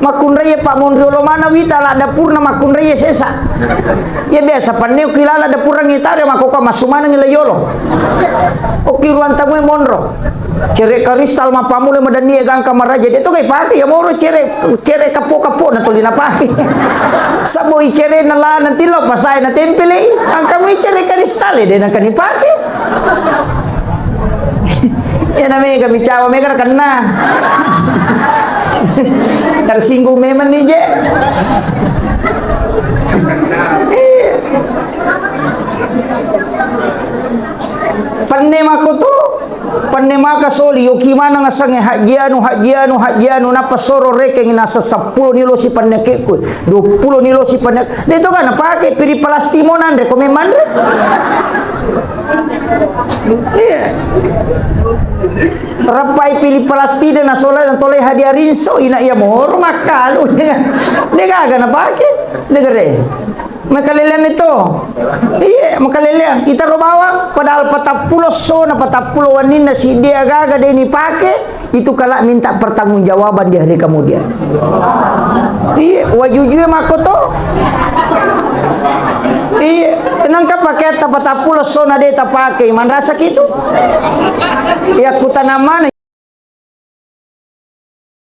makunraya Pak Mondolo mana wita la dapurna makunraya sesa. Ya biasa paneu kilala dapurna ngitare makoka masumana ngilayolo. Oki ruan tamu monro. Cere karistal ma pamule madania gang kamar raja itu kay pake ya moro cere kapo na tuli na pake. Sabo cere na la nanti lo pasay na tempele ang kami cere karistal de na kanipake. Ya namanya kami cawa mereka kena. Tersinggung memang nih je. Panema ka soli yo kimana nga sange hajianu napasoro reke nasa 10 nilo si paneke ko 20 nilo si panek dito ka na pake piri palastimonan re komeman re. Iya. Rapai pilih Palestina na sola dan toleh hadiah rinso ina iya mor makal nega na pake negere makalelean itu iya makalelean kita robawa padahal 40 so na 40 wanin na si dia gaga de ini pake itu kala minta pertanggungjawaban di hari kemudian. Iya wajujue makoto iya tenang ka pakai 40 so na de ta pake man rasa gitu ya kutanaman